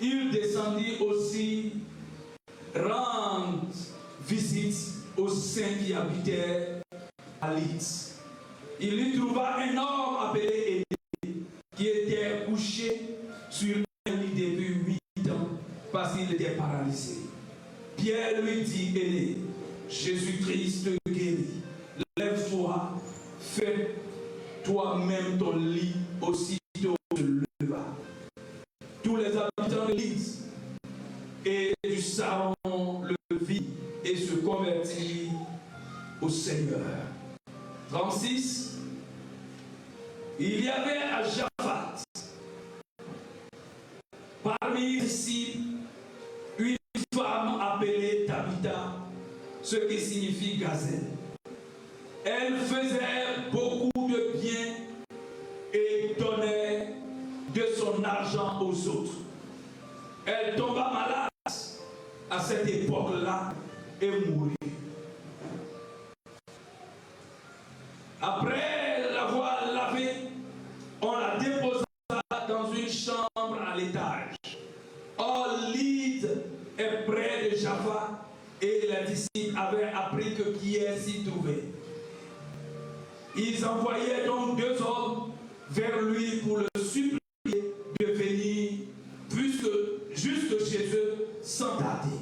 il descendit aussi rendre visite aux saints qui habitaient à Lydie. Il y trouva un homme appelé Élie qui était couché sur un lit depuis 8 ans parce qu'il était paralysé. Pierre lui dit, Élie, Jésus-Christ te guérit. Lève-toi, fais toi-même ton lit. Aussitôt se leva. Tous les habitants de l'église et du salon le virent et se convertirent au Seigneur. 36. Il y avait à Jafat, parmi les disciples, une femme appelée Tabitha, ce qui signifie gazelle. Elle faisait beaucoup de bien et donnait de son argent aux autres. Elle tomba malade à cette époque-là et mourut. Après l'avoir lavée, on la déposa dans une chambre à l'étage. Or, Lydie est près de Jaffa et les disciples avaient appris que Pierre s'y trouvait. Ils envoyaient donc 2 hommes vers lui pour le supplier de venir jusque chez eux sans tarder.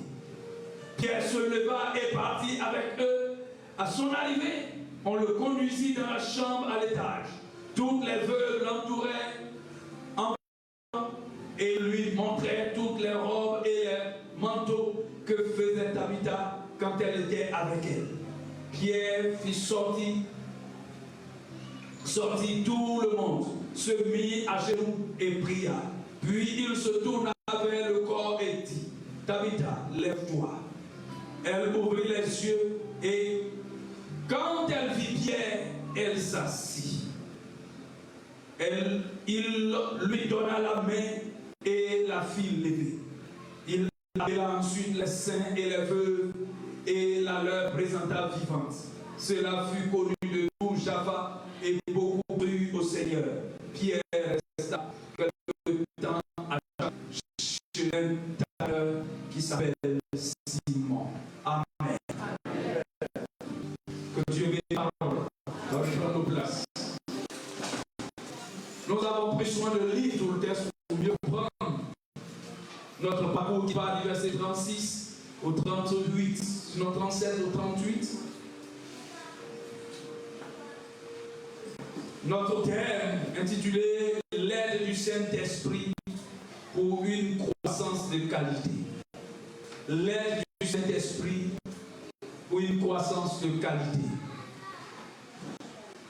Pierre se leva et partit avec eux. À son arrivée, on le conduisit dans la chambre à l'étage. Toutes les veuves l'entouraient et lui montraient toutes les robes et les manteaux que faisait Tabitha quand elle était avec elle. Pierre fit sortir tout le monde, se mit à genoux et pria. Puis il se tourna vers le corps et dit, Tabitha, lève-toi. Elle ouvrit les yeux et quand elle vit Pierre, elle s'assit. Il lui donna la main et la fit lever. Il appela ensuite les saints et les veuves et la leur présenta vivante. Cela fut connu de tout Jaffa et beaucoup crurent au Seigneur. Pierre resta quelque temps à chez un tailleur qui s'appelle Simon. Amen. Que Dieu bénisse la parole. On va prendre nos places. Nous avons pris soin de lire tout le texte pour mieux prendre notre parcours qui va du verset 36 au 38, sinon 37 au 38. Notre thème intitulé L'aide du Saint-Esprit pour une croissance de qualité. L'aide du Saint-Esprit pour une croissance de qualité.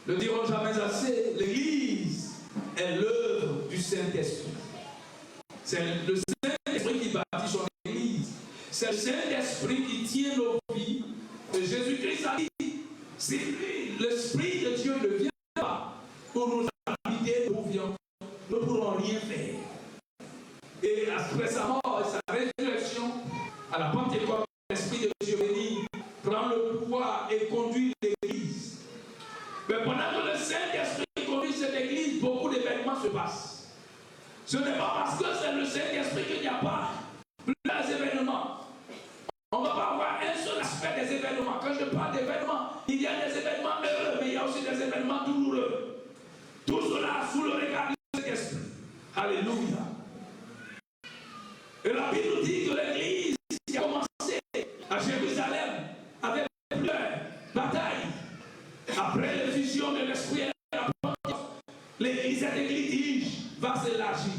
Ne dirons jamais assez, l'Église est l'œuvre du Saint-Esprit. C'est le Saint-Esprit qui bâtit son Église. C'est le Saint-Esprit qui tient nos vies. Et Jésus-Christ a dit, c'est lui, l'Esprit de Dieu ne vient pas pour nous habiter, nous ne pourrons rien faire. Et après sa mort et sa résurrection, à la Pentecôte, l'Esprit de Dieu béni prend le pouvoir et conduit l'Église. Mais pendant que le Saint-Esprit conduit cette Église, beaucoup d'événements se passent. Ce n'est pas parce que c'est le Saint-Esprit qu'il n'y a pas plusieurs événements. On ne va pas avoir un seul aspect des événements. Quand je parle d'événements, il y a des événements heureux, mais il y a aussi des événements douloureux. Tout cela sous le regard du Saint-Esprit. Alléluia. Et la Bible nous dit que l'Église qui a commencé à Jérusalem avec plusieurs batailles. Après l'effusion de l'Esprit et la Pentecôte, l'Église, cette Église va s'élargir.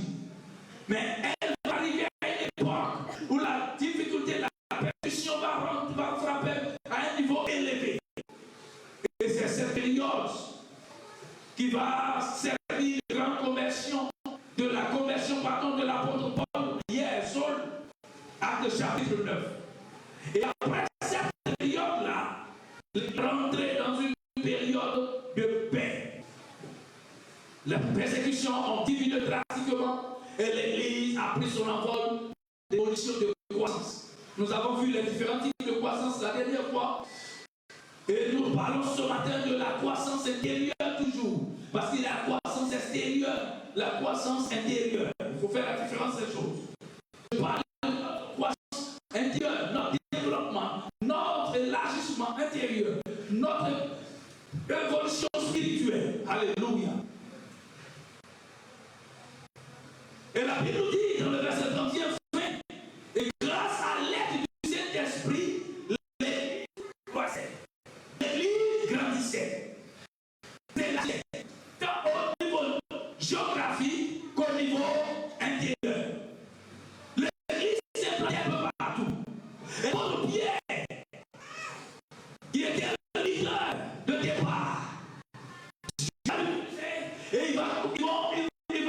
Mais elle va arriver à une époque où la difficulté, la persécution va frapper à un niveau élevé. Et c'est cette période qui va servir de grande conversion, de la conversion, de l'apôtre Paul, hier, Saul, acte chapitre 9. Et après cette période-là, rentrer dans une période de paix. Les persécutions ont diminué drastiquement et l'Église a pris son envol d'évolution de croissance. Nous avons vu les différents types de croissance la dernière fois. Et nous parlons ce matin de la croissance intérieure toujours. Parce qu'il y a la croissance extérieure, la croissance intérieure. Il faut faire la différence des choses. Alléluia. Et la Bible nous dit dans le verset 31, et grâce à l'aide du Saint-Esprit, l'Église croissait. L'Église grandissait. C'est la tant au niveau géographique qu'au niveau intérieur. L'Église s'est plantée un peu partout. Et pour Pierre, qui était le leader de départ, et il va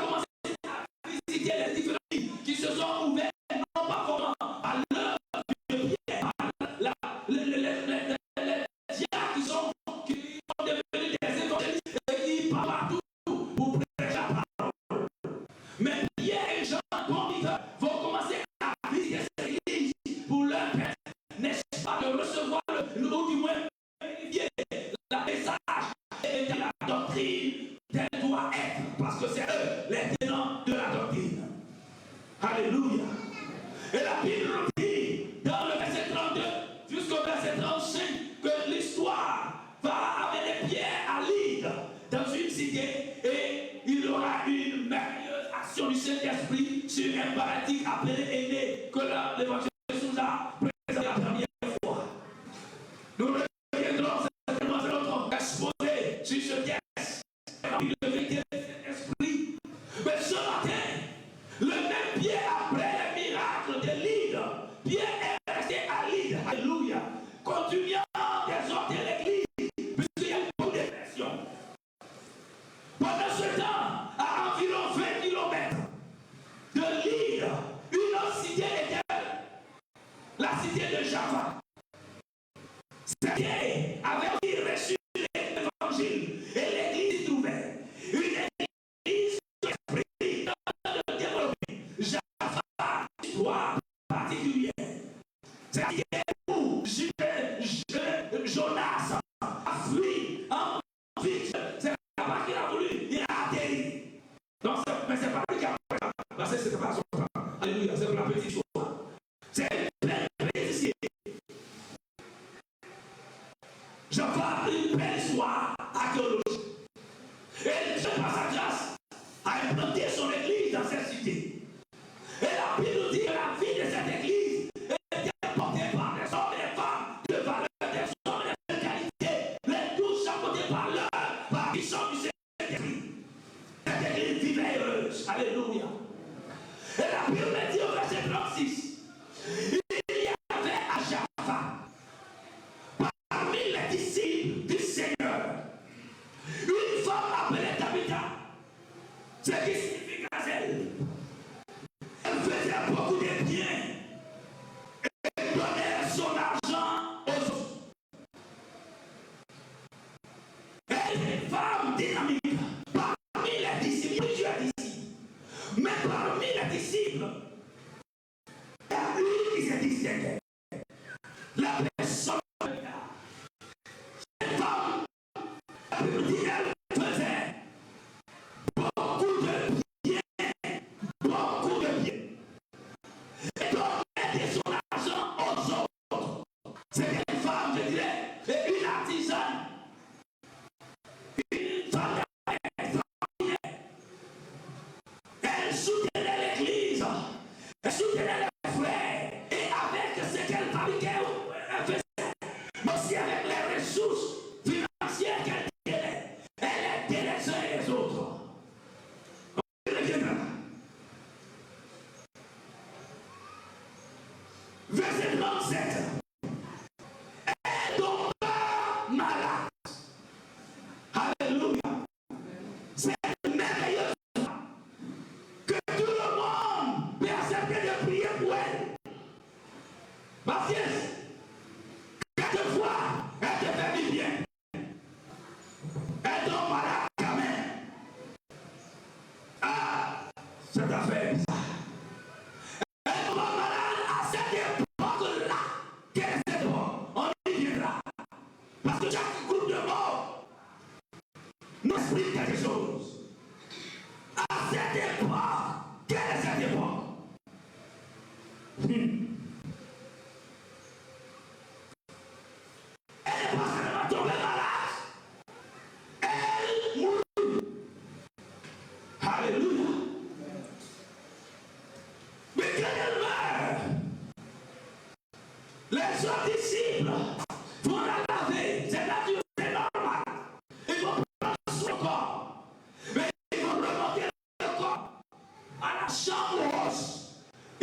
commencer à visiter les différents pays qui se sont ouverts, non pas vraiment à l'heure de Pierre, les diacres qui sont devenus des évangélistes et qui parlent partout pour prêcher la parole. Mais Pierre et Jean, bon leader, vont commencer à visiter cette église pour leur permettre, n'est-ce pas, de recevoir ou du moins vérifier la message et la doctrine qu'elle doit être, parce que c'est eux les tenants de la doctrine. Alléluia. Et la Bible nous dit dans le verset 32 jusqu'au verset 35 que l'histoire va amener Pierre à Lydde dans une cité et il y aura une merveilleuse action du Saint-Esprit sur un paralytique appelé Aîné que l'évangile nous a présenté la première fois. Nous reviendrons certainement de notre exposé sur ce texte. Le vérité de Saint-Esprit. Mais ce matin, le même Pierre, après le miracle de Lydde, Pierre est resté à Lydde. Alléluia. Continuant d'exhorter l'église, puisqu'il y a beaucoup de pression. Pendant ce temps, à environ 20 km de Lydde, une autre cité était la cité de Jaffa. Cette cité avait aussi reçu l'évangile et l'église trouvait. Une église d'esprit de développer. Jaffa, histoire particulière. C'est la cité où Jonas a fui en vie. C'est là-bas qu'il a voulu, il a atterri. Donc, mais c'est pas lui qui a fait ça. Parce que c'était pas son temps. Alléluia, c'est pour la petite histoire. C'est une belle histoire. Jaffa a une belle histoire archéologique. Et Dieu, par sa grâce, a implanté son église dans cette cité. Et la Bible nous dit que la vie de cette église était portée par des hommes et des femmes de valeur, des hommes et de qualité, les tous chapeautés par l'heure, par puissance du Saint-Esprit. Cette église vivait heureuse. Alléluia. Et la Bible nous dit au verset 36, il y avait à Jaffa, parmi les disciples du Seigneur, une femme appelée Tabitha, ce qui signifie gazelle. Elle faisait beaucoup de bien et donnait son argent aux autres. Elle est une femme dynamique. Parmi les disciples, plusieurs disciples, mais parmi les disciples, il y a une qui se distinguait. La personne, cette femme, elle faisait beaucoup de bien, beaucoup de bien. Et donnait son argent aux autres. C'était une femme, je dirais, une artisane, une femme extraordinaire. Elle soutenait l'église, elle soutenait les frères, et avec ce qu'elle fabriquait, elle faisait, mais aussi avec les ressources financières qu'elle tenait, elle aidait les uns et les autres. Verset 37. Elle tomba malade. Alléluia. C'est merveilleux que tout le monde peut accepter de prier pour elle. Parce que quelquefois, elle te fait du bien. Elle tombe malade quand même. Ah, cette affaire est bizarre. Elle tombe malade à cette époque-là. Les autres disciples vont la laver. C'est naturel, c'est normal. Ils vont prendre son corps. Mais ils vont remonter le corps à la chambre rose.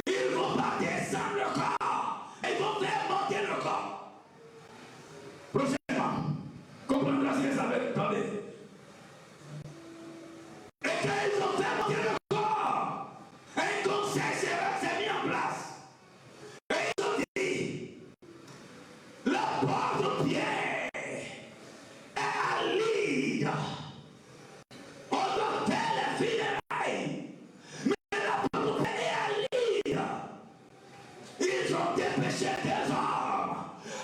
Ils ne vont pas descendre le corps. Ils vont faire monter le corps. Prochainement, comprendra ce que ça veut dire. Et quand ils ont fait monter le corps, un conseil s'est mis en place. Et ils ont dit, l'apôtre Pierre est à Lydde. On doit faire les funérailles. Mais l'apôtre Pierre est à Lydde. Ils ont dépêché des hommes.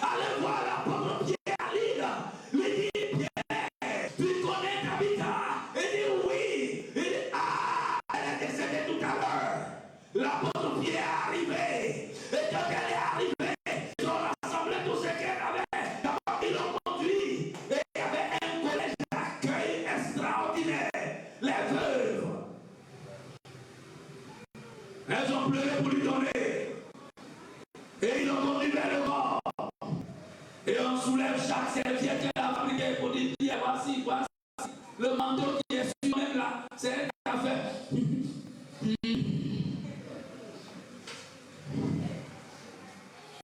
Allez voir l'apôtre Pierre à Lydde. Lui dit, Pierre, tu connais Tabitha? Il dit oui. Il dit, ah, elle est décédée tout à l'heure. L'apôtre Pierre est arrivé. Et quand elle est arrivée, ils ont rassemblé tout ce qu'elle avait. D'abord, ils l'ont conduit. Et il y avait un collège d'accueil extraordinaire. Les veuves. Elles ont pleuré pour lui donner. Et ils l'ont conduit vers le corps. Et on soulève chaque serviette qu'elle a fabriquée pour dire, voici, voici. Le manteau qui est sur même là, c'est elle qui a fait.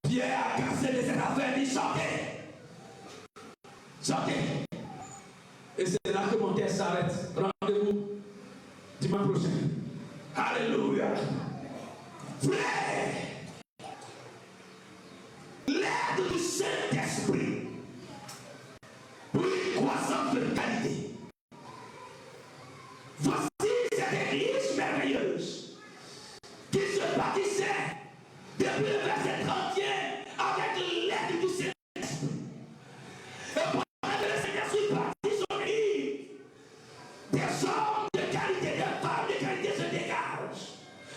Pierre a cassé de cette affaire, dit sortez. Sortez. Et c'est là que mon texte s'arrête. Rendez-vous dimanche prochain. Alléluia. Frère, l'aide du Saint-Esprit pour une croissance de qualité. Voici cette église merveilleuse qui se bâtissait depuis le verset 31 avec l'aide du Saint-Esprit. Et pendant que le Saint-Esprit bâtit son église, des hommes de qualité, des femmes de qualité se dégagent,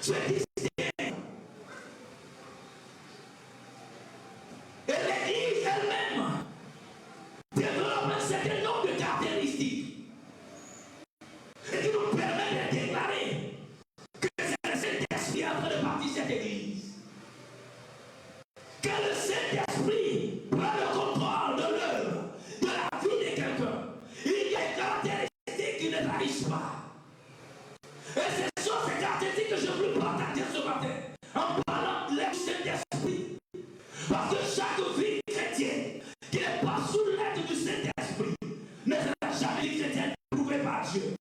se distinguent. Et l'église elle-même développe un certain nombre de caractéristiques et qui nous permet de déclarer que c'est le Saint-Esprit en train de bâtir cette église. Que le Saint-Esprit prend le contrôle de l'œuvre, de la vie de quelqu'un. Il y a des caractéristiques qui ne trahissent pas. Et ce sont ces caractéristiques que je veux partager ce matin en parlant de l'aide du Saint-Esprit. Parce que chaque vie chrétienne qui n'est pas sous l'aide du Saint-Esprit ne sera jamais une chrétienne prouvée par Dieu.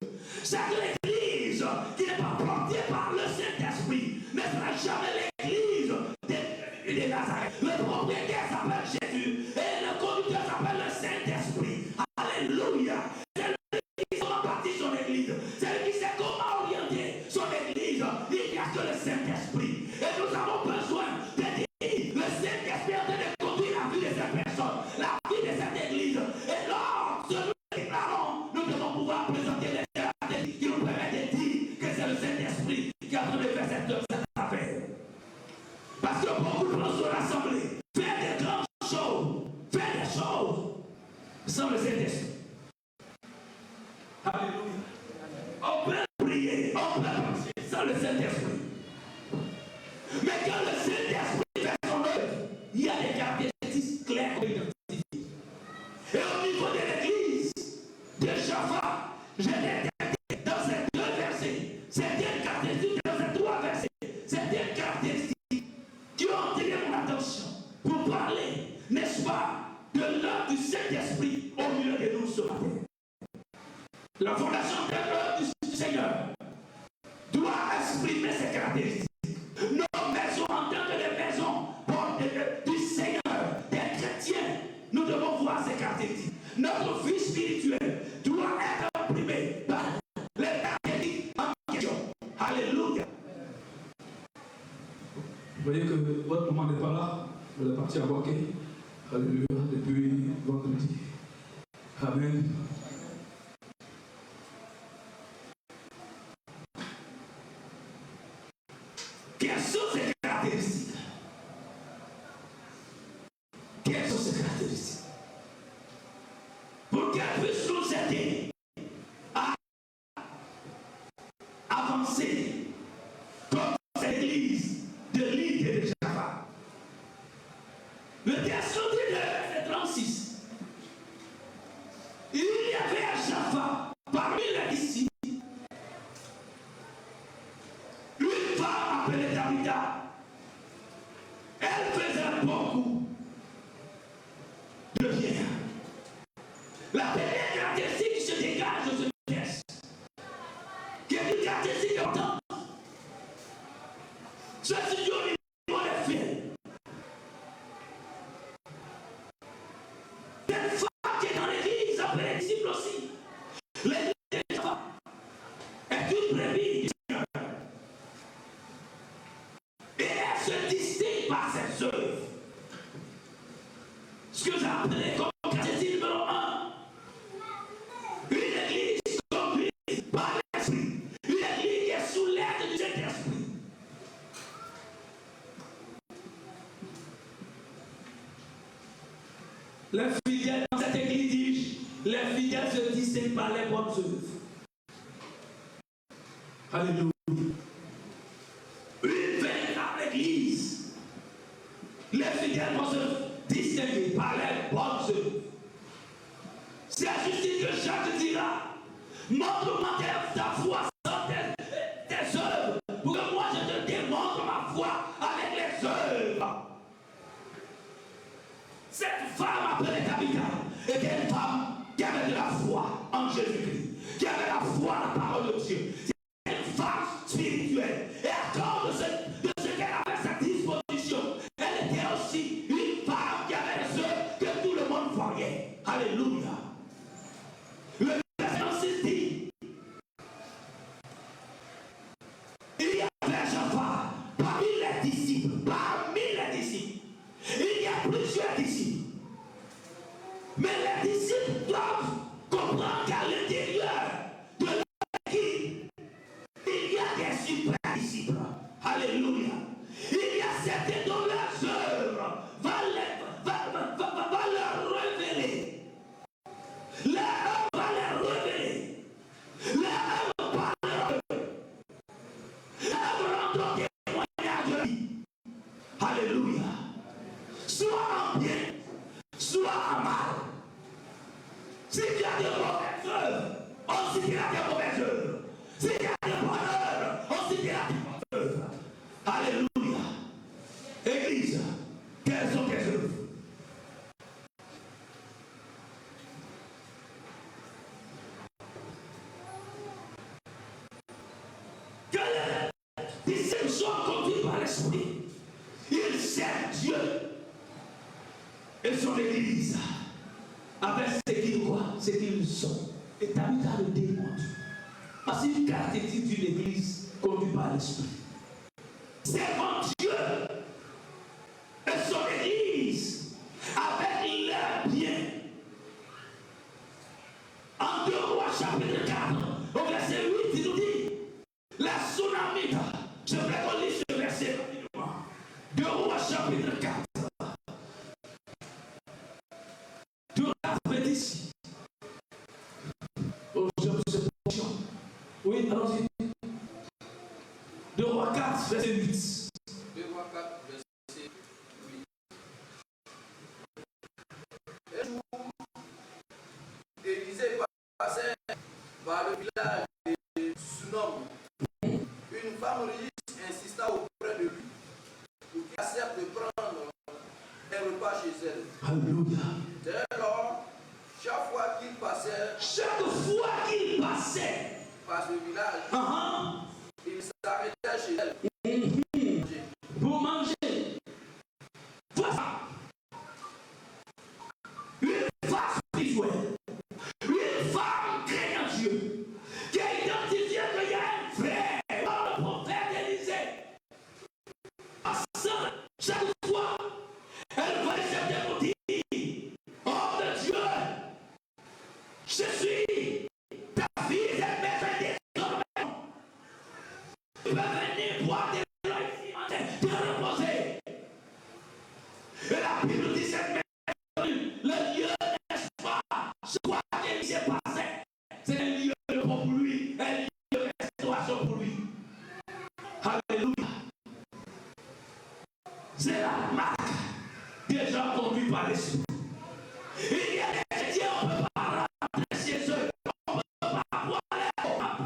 Chaque église qui n'est pas portée par le Saint-Esprit ne sera jamais l'église de Nazareth. Le propriétaire s'appelle Jésus et le conducteur s'appelle le Saint-Esprit. Alléluia. C'est lui qui sait comment bâtir son église. C'est lui qui sait comment orienter son église. Il n'y a que le Saint-Esprit. Et nous avons besoin de dire le Saint-Esprit est en train de conduire la vie de cette personne, la vie de cette église. Et lorsque nous déclarons, nous devons pouvoir présenter les caractéristiques qui nous permettent de dire que c'est le Saint-Esprit qui est en train de faire cette affaire. Parce que beaucoup de gens sont rassemblés, faire des grandes choses, faire des choses sans le Saint-Esprit. Alléluia. On peut prier, on peut penser sans le Saint-Esprit. Mais quand le Saint-Esprit fait son œuvre, il y a des caractéristiques claires qu'on identifie. Et au niveau de l'église de Jaffa, j'ai détecté dans ces deux versets, certaines caractéristiques, dans ces trois versets, certaines caractéristiques qui ont attiré mon attention pour parler, n'est-ce pas, de l'œuvre du Saint-Esprit au milieu de nous ce matin. La fondation de l'œuvre du Seigneur doit exprimer ces caractéristiques. Nos maisons en tant que des maisons du Seigneur, des chrétiens, nous devons voir ces caractéristiques. Notre vie spirituelle doit être imprimée par les caractéristiques en question. Alléluia. Vous voyez que votre moment n'est pas là. Vous êtes parti à Boaké. Alléluia. Depuis vendredi. Amen. Quelles sont ces caractéristiques? Quelles sont ces caractéristiques? Pour qu'elles puissent nous aider à avancer comme cette église de Lydde et de Jaffa. Le texte nous dit de verset 36. Il y avait à Jaffa, parmi les disciples, une femme appelée Tabitha. Elle faisait beaucoup de bien. La première caractéristique qui se dégage de ce texte, qui est une caractéristique importante, c'est ce Dieu au niveau des faits. Cette femme qui est dans l'église, appelée les disciples aussi, l'église de Jaffa est une brebis du Seigneur. Et elle se distingue par ses œuvres. Ce que j'ai appelé comme caractéristique numéro 1. Une église conduite par l'Esprit. Une église qui est sous l'aide du Saint-Esprit. Les fidèles dans cette église, dis-je, les fidèles se distinguent par les bonnes œuvres. Alléluia. Une véritable église. Les fidèles vont se distinguer par les bonnes œuvres. C'est à justice que Jacques dira, montre-moi ta foi sans tes œuvres, pour que moi je te démontre ma foi avec les œuvres. Cette femme appelée Tabitha était une femme qui avait de la foi en Jésus-Christ, qui avait la foi en la parole de Dieu. C'était une femme spirituelle. Et à cause de ce qu'elle avait à sa disposition, elle était aussi une femme qui avait les œuvres que tout le monde voyait. Alléluia. Le verset 6 dit, il y avait Jaffa parmi les disciples, il y a plusieurs disciples. Mais les disciples doivent comprendre qu'à l'intérieur de l'équipe, il y a des super disciples. Alléluia. Il y a certains dont leurs œuvres va leur révéler. Leur œuvre va leur révéler. Leur œuvre va leur révéler. Leur rendant témoignage de vie. Alléluia. Soit en bien, soit en mal. Si tu as de mauvaises œuvres, on citera tes mauvaises œuvres. Si tu as de bonnes œuvres, on citera tes bonnes œuvres. Alléluia. Église, quelles sont tes œuvres? Que les disciples soient conduits par l'Esprit. Ils servent Dieu et son Église avec ce qu'ils croient, ce qu'ils sont. Et Tabitha le démontre. Parce qu'une caractéristique d'une Église conduite par l'Esprit. Servant Dieu et son Église avec leur bien. En 2 Rois chapitre 4, au verset 8, il nous dit la tsunamite. Je voudrais qu'on lise ce verset rapidement. 2 Rois chapitre 4. Ici. Oh, oui, allons-y. 2 Rois 4, verset 8. 2 Rois 4, verset 8. Un jour, Élisée passait par le village de Sunom. Une femme riche insista auprès de lui pour qu'il accepte de prendre un repas chez elle. Alléluia. Dès lors, chaque fois qu'il passait par ce village, il s'arrêtait chez elle pour manger. Voilà. Une femme spirituelle, une femme craignant Dieu, qui a identifié qu'il y a un frère, le prophète Élisée. Chaque fois, elle va accepter pour dire, homme de Dieu, je suis ta fille, j'ai besoin des hommes. Tu vas venir boire des lois ici, te reposer. Et la Bible dit cette maison, le lieu, n'est-ce pas? Je crois qu'il s'est passé. C'est un lieu de repos pour lui, un lieu de restauration pour lui. Alléluia. C'est la marque de des gens conduits par l'esprit. Il y a des chrétiens, on ne peut pas rentrer chez eux. On ne peut pas avoir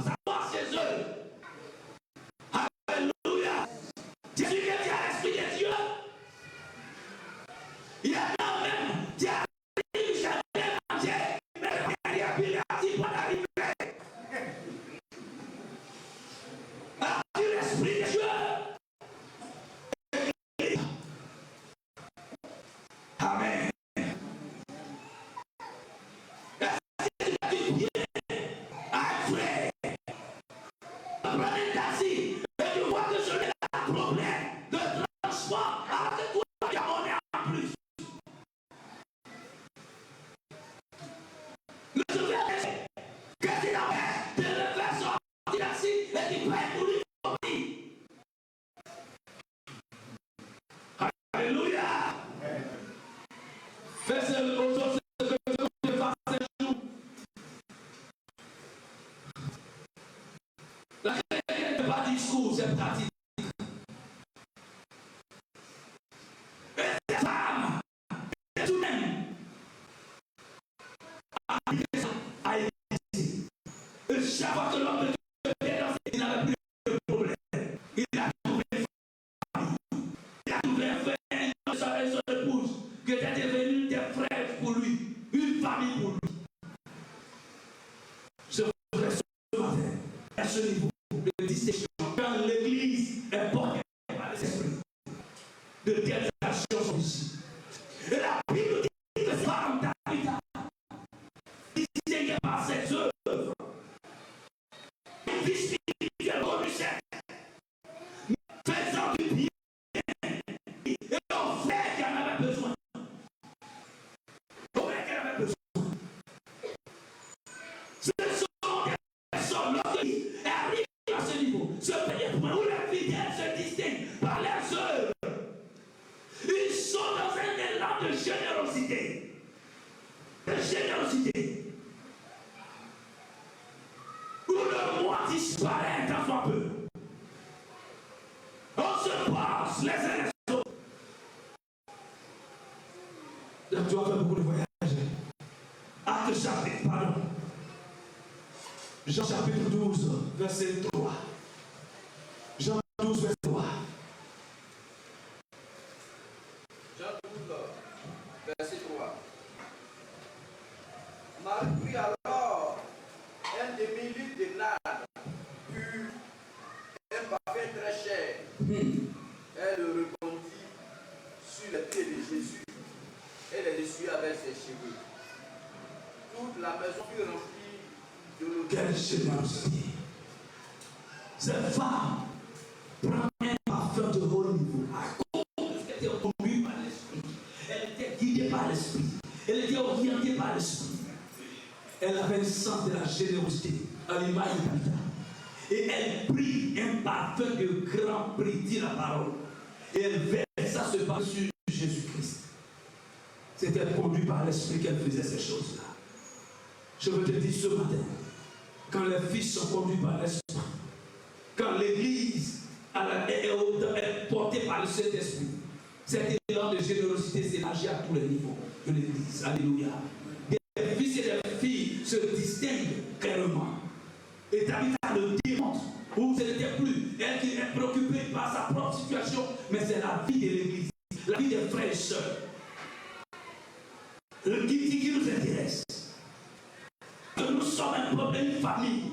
savoir chez eux. Alléluia. Jésus qui dit à l'esprit de Dieu. Il y en a même qui arrivent jusqu'à bien manger, mais le derrière, il a dit pas d'arriver. Alors, l'esprit de Dieu. Amen. C'est pratique. Et ces femmes, tout de même, a été. Et chaque fois que l'homme de Dieu vient dans il n'avait plus de problème. Il a trouvé une famille. Il a trouvé un frère et son épouse qui étaient devenus des frères pour lui. Une famille pour lui. Ce frère ce matin, à ce niveau de distinction. Quand l'église est portée par les esprits, de telles actions sont ici. Et la Bible dit que ces femmes d'habitat, distinguées par ses œuvres, une vie spirituelle reluisante, faisant du bien, et au frère qui en avait besoin. Au frère qui en avait besoin. Ce sont des personnes qui arrivent à ce niveau. Ce pays où les fidèles se distinguent par leurs œuvres. Ils sont dans un élan de générosité. De générosité. Où le moi disparaît un temps soit peu. On se passe les uns les autres. Là, tu as fait beaucoup de voyages. Acte chapitre, pardon. Jean chapitre 12, verset 3. Jean 12, verset 3. Jean 12, verset 3. Marie prit alors un demi-litre de nard, puis un parfum très cher. Elle le répandit sur les pieds de Jésus et les essuya avec ses cheveux. Toute la maison fut remplie de l'odeur. Quelle générosité. Cette femme prend un parfum de haut niveau à cause qu'elle était conduite par l'esprit. Elle était guidée par l'esprit. Elle était orientée par l'esprit. Elle avait le sens de la générosité à l'image de Pita. Et elle prit un parfum de grand prix, dit la parole. Et elle versa ce parfum sur Jésus-Christ. C'était conduit par l'esprit qu'elle faisait ces choses-là. Je veux te dire ce matin, quand les fils sont conduits par l'esprit, quand l'église est portée par le Saint-Esprit, cet élan de générosité s'élargit à tous les niveaux de l'église. Alléluia. Des fils et des filles se distinguent clairement. Et Tabitha le démontre, où ce n'était plus elle qui est préoccupée par sa propre situation, mais c'est la vie de l'église, la vie des frères et sœurs. Qui nous intéresse. Que nous sommes un peuple, une famille.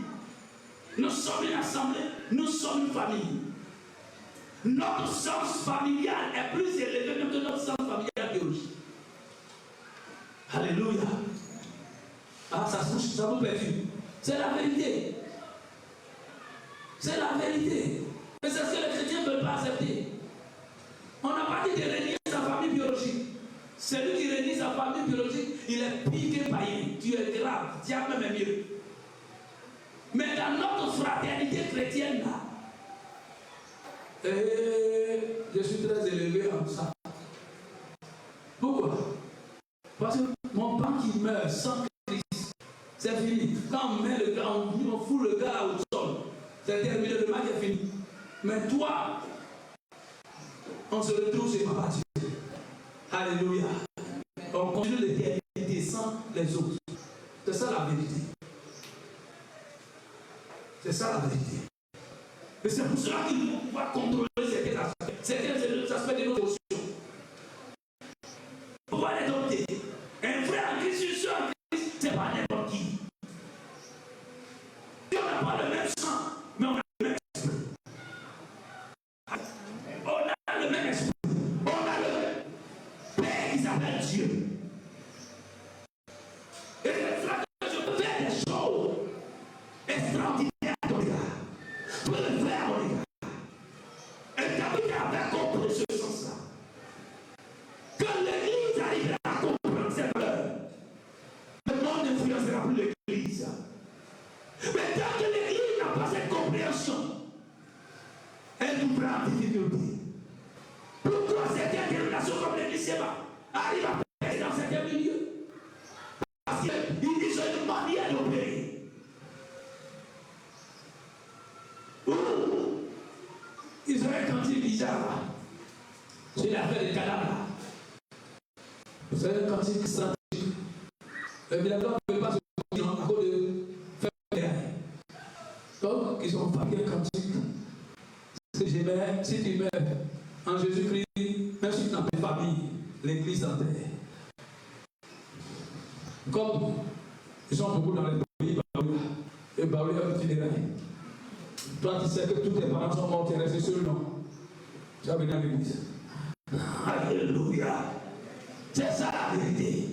Nous sommes une assemblée, nous sommes une famille. Notre sens familial est plus élevé même que notre sens familial biologique. Alléluia. Ah, ça vous perturbe. C'est la vérité. C'est la vérité. Mais c'est ce que les chrétiens ne veulent pas accepter. On n'a pas dit de renier sa famille biologique. Celui qui renie sa famille biologique, il est pire que païen. Tu es grave, diable même est mieux. Mais dans notre fraternité chrétienne là, je suis très élevé en ça. Pourquoi? Parce que mon père qui meurt sans Christ, c'est fini. Quand on met le gars, on fout le gars au sol, c'est terminé, le match est fini. Mais toi, on se retrouve chez Papa Dieu. Alléluia. On continue l'éternité sans les autres. C'est ça la vérité. C'est ça la vérité. Et c'est pour cela qu'il faut pouvoir contrôler certains aspects de nos émotions. Pourquoi les dompter? Un frère en Christ, une soeur en Christ, c'est pas n'importe qui. Si on n'a pas le même sang, mais on a le même esprit. On a le même esprit. On a le Père qui s'appelle Dieu. Et c'est ça que je peux faire des choses extraordinaires, mon gars. Je peux le faire, mon gars. Et David avait compris ce sens-là. Que l'Église arrive à comprendre cette valeur. Le monde n'influencera plus l'Église. Mais tant que l'Église n'a pas cette compréhension, elle nous prend en difficulté. Pourquoi certaines dénominations comme l'Église Séba arrivent à percer dans certains milieux? Parce qu'ils ont une manière d'opérer. Ils ont un cantique bizarre. C'est l'affaire des cadavres. Vous savez, un cantique stratégique. Le village ne peut pas se dire à cause de faire rien. Donc, ils ont fabriqué un cantique. Si tu meurs en Jésus-Christ, même si tu n'as pas de famille, l'Église t'enterre. Comme ils sont beaucoup dans les pays, et Baouli a un funérail. Toi, tu sais que tous tes parents sont morts, tu es resté seul, non? Tu vas venir à l'église. Alléluia. C'est ça la vérité.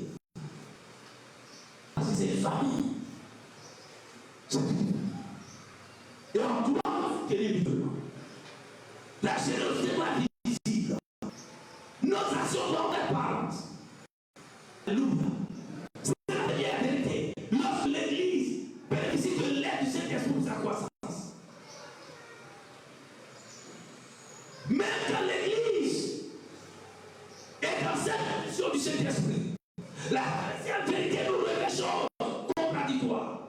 Parce que c'est une famille. C'est tout. Et on doit tenir vivement. La générosité doit être visible. Nos actions doivent être parlantes. Alléluia. C'est la première vérité. Lorsque l'Église bénéficie de l'aide du Saint-Esprit pour sa croissance. Même quand l'Église est dans cette mission du Saint-Esprit, la deuxième vérité nous révèle des choses contradictoires.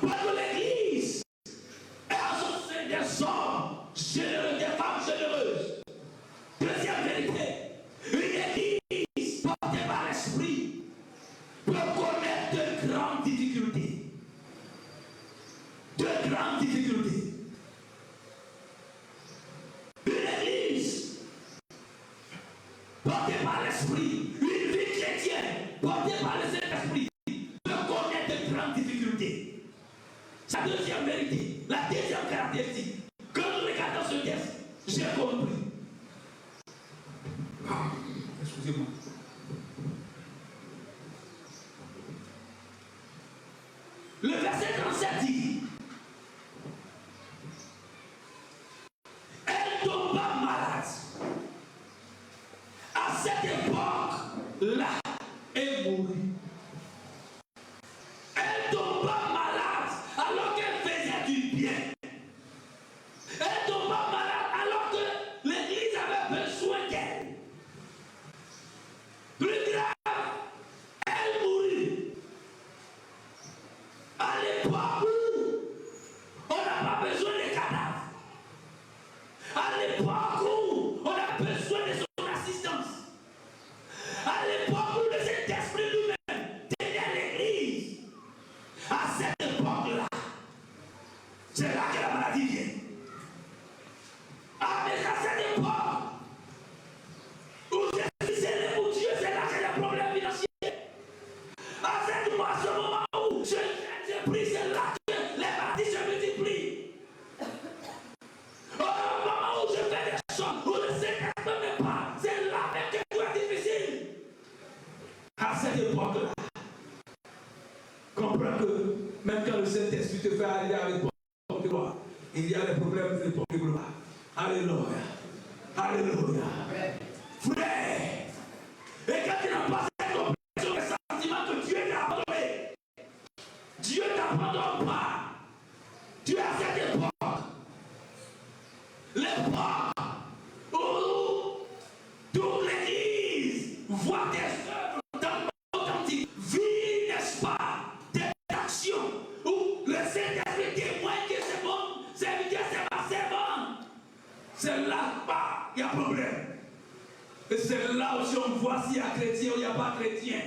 Parce que l'Église est en son sein des hommes généreux, des femmes généreuses. Deuxième vérité, une Église portée par l'Esprit peut connaître de grandes difficultés. De grandes difficultés. Une Église portée par l'Esprit, une vie chrétienne portée par le Saint-Esprit peut connaître de grandes difficultés. Sa deuxième vérité, la deuxième caractéristique, quand nous regardons ce texte, j'ai compris. Excusez-moi. Le verset 37 dit, elle tomba malade. À cette époque-là, elle mourut. Elle tomba malade alors qu'elle faisait du bien. Elle tomba malade alors que l'Église avait besoin d'elle. Plus grave, elle mourut. À l'époque où on n'a pas besoin de cadavres. À l'époque où on a besoin de son assistance. À l'époque où le Saint-Esprit lui-même tenait l'Église. À cette époque-là, c'est là que la maladie vient. Ah, mais à cette époque où Jésus s'est levé pour Dieu, c'est là que les problèmes financiers. À ce moment où j'ai pris, c'est là que les maladies se multiplient. Au moment où je fais des choses, où le Saint-Esprit me parle, c'est là même que tout est difficile. À cette époque-là, comprends que même quand le Saint-Esprit te fait arriver avec porte de gloire, il y a des problèmes de porte de gloire. Alléluia. Alléluia. Frère, et quand tu n'as pas cette compréhension, le sentiment que Dieu t'a abandonné, Dieu ne t'abandonne pas. Tu es à cette époque. L'époque où toute l'Église voit des œuvres authentiques, vie, n'est-ce pas, des actions où le Saint-Esprit témoigne que c'est bon, c'est bien, c'est pas, c'est bon. C'est là-bas, il y a problème. Et c'est là où on voit s'il y a chrétien ou il n'y a pas chrétien.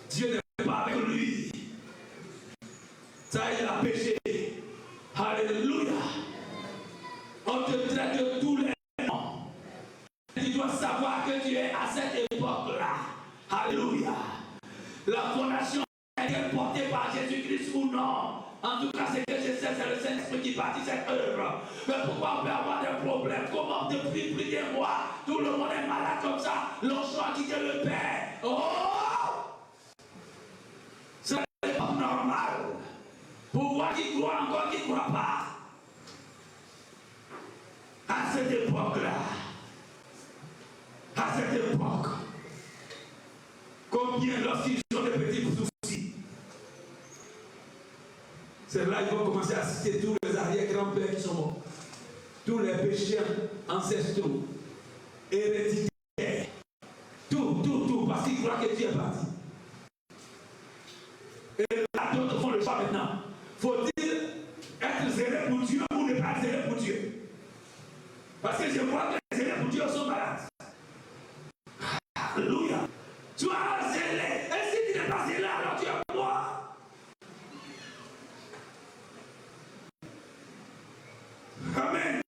Dieu n'est pas avec lui. Ça, il a péché. Alléluia. On te traite de tous les noms. Tu dois savoir que tu es à cette époque-là. Alléluia. La fondation est portée par Jésus-Christ ou non. En tout cas, c'est que je sais, c'est le Saint-Esprit qui bâtit cette œuvre. Mais pourquoi on peut avoir des problèmes? Comment depuis plusieurs mois, tout le monde est malade comme ça? L'enfant a quitté le Père. Oh! C'est pas normal. Pour voir qui croit encore, qui ne croit pas. À cette époque-là, à cette époque, combien lorsqu'ils ont des petits soucis, c'est là qu'ils vont commencer à citer tous les arrière-grands-pères qui sont morts, tous les péchés ancestraux, héréditaires, tout, parce qu'ils croient que Dieu est parti. Et là, d'autres font le choix maintenant. Faut-il être zélé pour Dieu ou ne pas être zélé pour Dieu? Parce que je vois que les zélés pour Dieu sont malades. Alléluia. Sois zélé. Et si tu n'es pas zélé, alors tu es mort. Amen.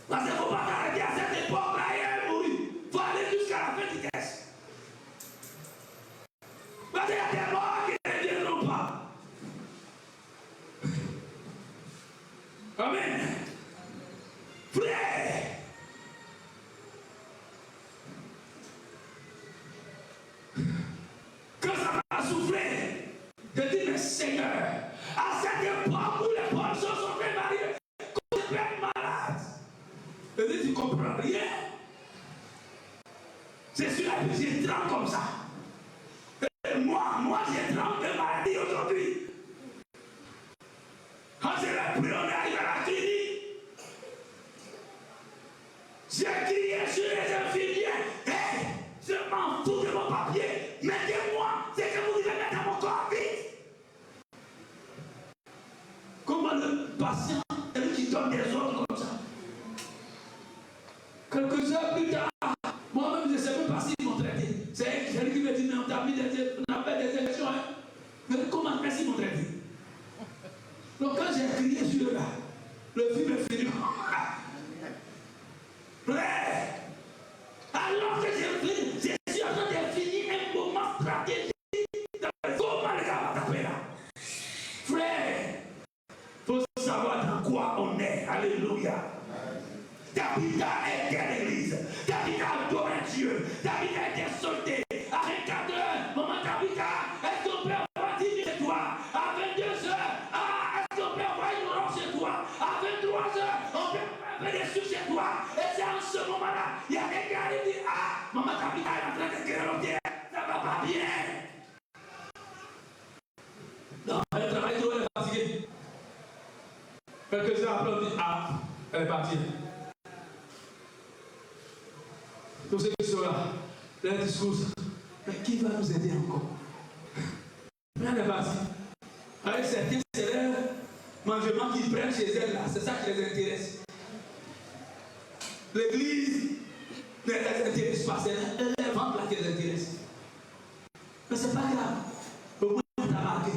Parce qu'il ne faut pas t'arrêter à cette époque-là et mourir. Il faut aller jusqu'à la fin du test. Parce qu'il y a des morts qui ne reviendront pas. Amen. Frère. Quand ça va souffler, je dis, mais Seigneur, à cette époque où les bonnes choses sont très mariées, quand tu es malade, je dis, tu comprends rien. C'est sur la vie, j'ai 30 comme ça. Et moi j'ai 30 de maladies aujourd'hui. Quand c'est la pluie, on arrive à la clinique. J'ai crié sur les infirmiers. Hey, je m'en fous de mon papier. Mettez-moi, c'est que vous devez mettre dans mon corps vite. Comment le patient, celui qui donne des ordres comme ça. Quelques heures plus tard, moi-même je ne sais même pas s'ils m'ont traité. C'est celui qui me dit, mais on t'a mis on a fait des élections. Hein? Mais comment est-ce qu'ils m'ont traité? Donc quand j'ai crié sur eux là, le film est fini. Frère, alors que je suis en train de finir un moment stratégique, comment les gars vont taper là? Frère, il faut savoir dans quoi on est. Alléluia. David a été à l'église, David a adoré Dieu, David a été sauté. À 24 heures, maman David, est-ce qu'on peut avoir 10 000 chez toi? À 22 heures, est-ce qu'on peut avoir une robe chez toi? À 23 heures, on peut faire des sous chez toi. Et c'est en ce moment-là, il y a des gars qui disent, maman David est en train de gronder, ça va pas bien. Non, elle travaille trop, elle est fatiguée. Quelques heures après, on dit, elle est partie. Tous ceux qui sont là, leur discours, mais qui va nous aider encore? Mais elle est partie. Avec certains, c'est leur mangement qu'ils prennent chez elle là, c'est ça qui les intéresse. L'église ne les intéresse pas, c'est les ventes là qui les intéressent. Mais c'est pas grave, au moins on t'a marqué.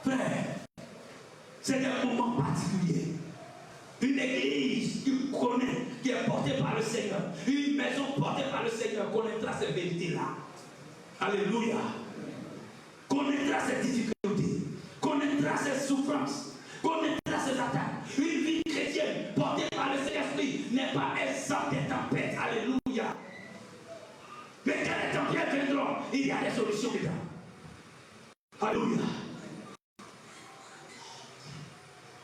Frère, c'est un moment particulier. Une église qui connaît, qui est portée par le Seigneur, une maison portée par le Seigneur connaîtra ces vérités-là. Alléluia. Connaîtra ces difficultés, connaîtra ces souffrances, connaîtra ces attaques. Une vie chrétienne portée par le Saint-Esprit n'est pas exempte des tempêtes. Alléluia. Mais quand les tempêtes viendront, il y a des solutions dedans. Alléluia.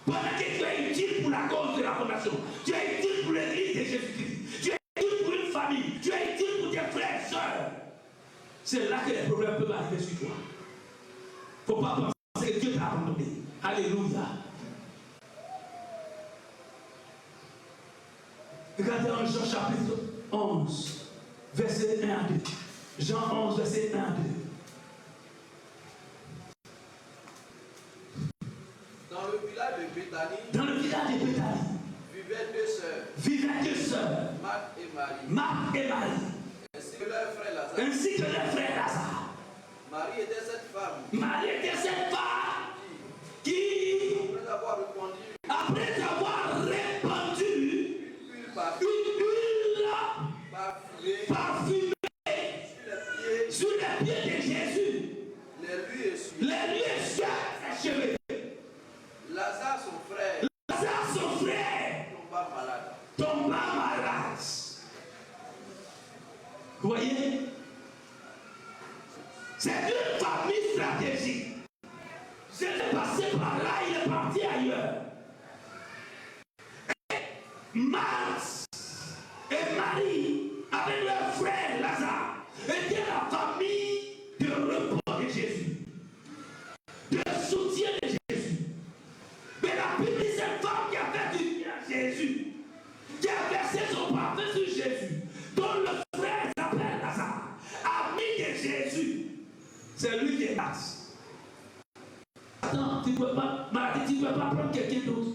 Pendant que tu es utile pour la cause de la fondation, tu es utile pour l'église de Jésus-Christ, tu es utile pour une famille, tu es utile pour tes frères et sœurs. C'est là que les problèmes peuvent arriver sur toi. Il ne faut pas penser que Dieu t'a abandonné. Alléluia. Regardez en Jean chapitre 11, verset 1 à 2. Jean 11, verset 1 à 2. Dans le village de Béthanie, vivaient deux sœurs. vivaient deux sœurs, Marthe et Marie, ainsi que leur frère Lazare. Marie était cette femme qui, après avoir répandu une huile parfumée sur les pieds de Jésus, les lui essuia ses cheveux. Lazare, son frère, tomba malade. Vous voyez, c'est une famille stratégique. Jésus est passé par là, il est parti ailleurs. Marthe et Marie, avec leur frère Lazare, étaient la famille de repos de Jésus, de soutien de Jésus. Mais la Bible dit cette femme qui a fait du bien à Jésus, qui a versé son parfum sur Jésus, dont le frère s'appelle Lazare, ami de Jésus, c'est lui qui est là. Attends, tu ne peux pas prendre quelqu'un d'autre.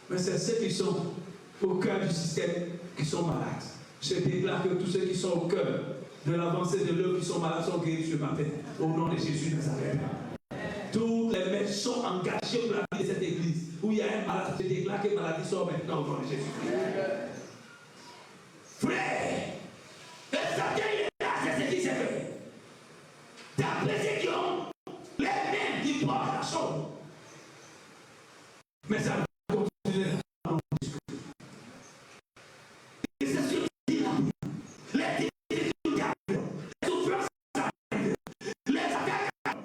Mais c'est ceux qui sont au cœur du système qui sont malades. Je déclare que tous ceux qui sont au cœur de l'avancée de l'œuvre qui sont malades sont guéris ce matin. Au nom de Jésus de Nazareth. Tous les maîtres sont engagés pour la vie de cette église. Où il y a un malade, je déclare que la maladie sort maintenant au nom de Jésus. Frère, le Satan est là, c'est ce qui s'est fait. D'après ceux qui ont les mêmes qui portent la chose. Mais ça va continuer dans le discours. Et c'est ce que dit la Bible. Les difficultés arrivent, les souffrances arrivent, les attaques arrivent.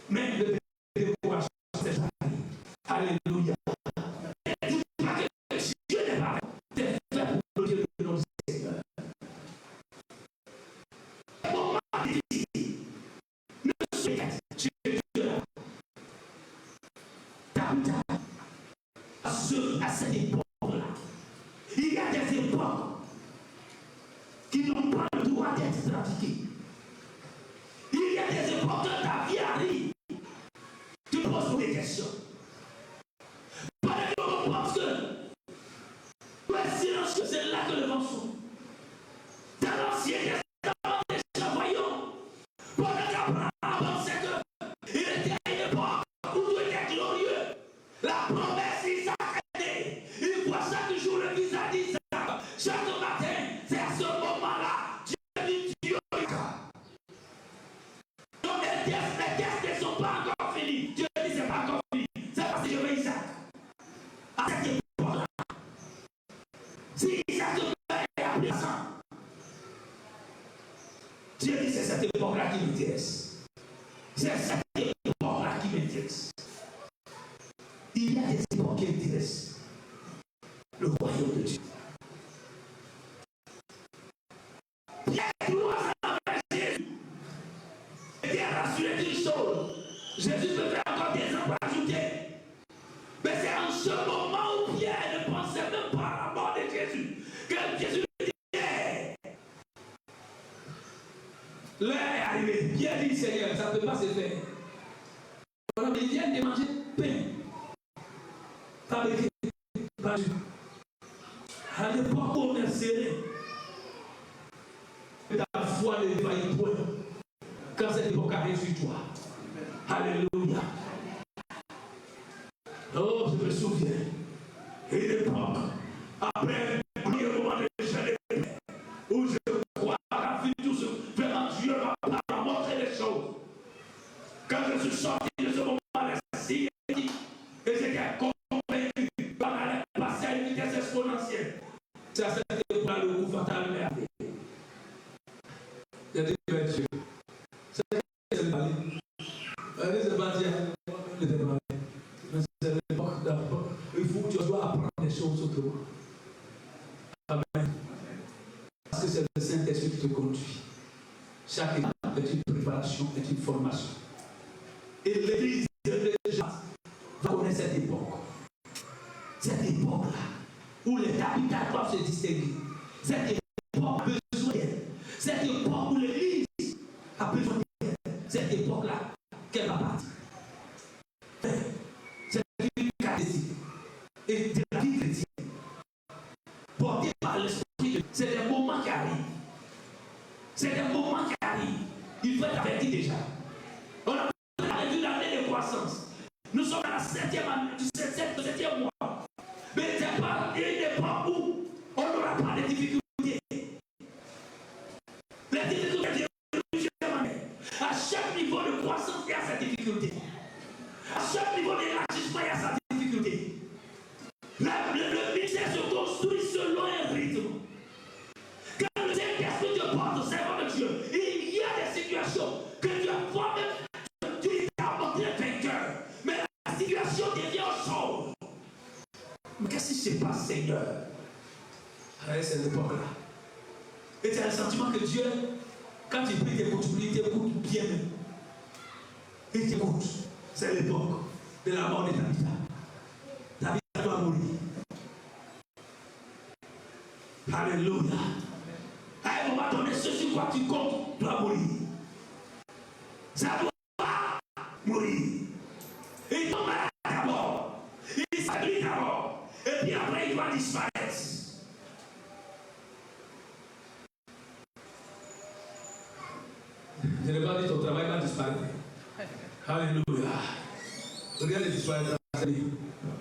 Mais le découragement, c'est ça. Alléluia. Et dis pas que Dieu n'est pas fait. C'est fait pour le Dieu de nos Seigneurs. Les moments difficiles ne sont pas Dieu là. À cette époque-là, il y a des époques qui n'ont pas le droit d'être pratiquées. Il y a des époques quand ta vie arrive, tu poses des questions. Par exemple, on pense que le silence, c'est là que le vent souffle. Dans l'Ancien Testament, déjà voyons, pendant qu'Abraham pensait qu'il était à une époque où tout était glorieux. La promesse d'Isaac était. Il voit chaque jour le visage d'Isaac. Chaque matin, c'est à ce moment-là, Dieu dit Dieu. Donc les tests ne sont pas encore finis. Dieu dit c'est pas encore fini. C'est parce que je veux Isaac. À cette époque-là. Si Isaac est appelé ça, Dieu dit c'est cette époque-là qui m'intéresse. C'est cette époque-là qui m'intéresse. Il y a des époques qui intéressent le royaume de Dieu. Pierre doit s'enlever Jésus. Et Pierre a rassuré d'une chose. Jésus peut faire encore des ans pour ajouter. Mais c'est en ce moment où Pierre ne pensait même pas à la mort de Jésus que Jésus lui dit l'heure est arrivée. Pierre dit Seigneur, ça ne peut pas se faire. Voilà, mais il vient de manger pain. Fabriqué par Dieu. À l'époque où on est serré, ta foi ne défaillit point. Quand cette époque arrive sur toi. Alléluia. Oh, je me souviens. Une époque, après un premier moment de Jérusalem, où je crois à vu tout ce vraiment Dieu m'a montré les choses. Quand je suis sorti de ce moment-là, et j'étais convaincu qu'on allait passer à une vitesse exponentielle. C'est à cette époque-là le coup fatal m'est arrivé. J'ai dit, mais Dieu, c'est le balai. C'est pas dire, c'est le balai. Mais c'est l'époque d'abord. Il faut que tu dois apprendre les choses autrement. Amen. Parce que c'est le Saint-Esprit qui te conduit. Chaque étape est une préparation, est une formation. Et l'Église de gens va connaître cette époque. Cette époque-là, où les habitants doivent se distinguer. Cette époque a besoin d'elle. Cette époque où l'Église a besoin d'elle. Cette époque-là, qu'elle va partir. C'est une caractéristique. et de la vie chrétienne. Porté par l'Esprit, c'est des moments qui arrivent. C'est des moments qui arrivent. Il faut être averti déjà. On a vu l'année de croissance. Nous sommes dans la 7e année, du 7e mois. Mais c'est pas une époque où on n'aura pas de difficultés. Les difficultés de la 8e année. À chaque niveau de croissance, il y a sa difficulté. À chaque niveau d'élargissement, il y a sa difficulté. Le ministère se construit selon un rythme. Quand le Saint-Esprit te porte au servant de Dieu, il y a des situations que tu as toi-même, tu as montré vainqueur. Mais la situation devient autre chose. Mais qu'est-ce qui se passe, Seigneur? À cette époque-là. Et tu as le sentiment que Dieu, quand il prie, il t'écoute bien même. Il t'écoute. C'est l'époque de la mort de Tabitha. Tabitha doit mourir. Alléluia. À un moment donné, ce sur quoi tu comptes doit mourir. Ça doit mourir. Il tombe malade d'abord. Il s'habille d'abord. Et puis après, il doit disparaître. Je n'ai pas dit ton travail va disparaître. Alléluia. Regarde les disparaître.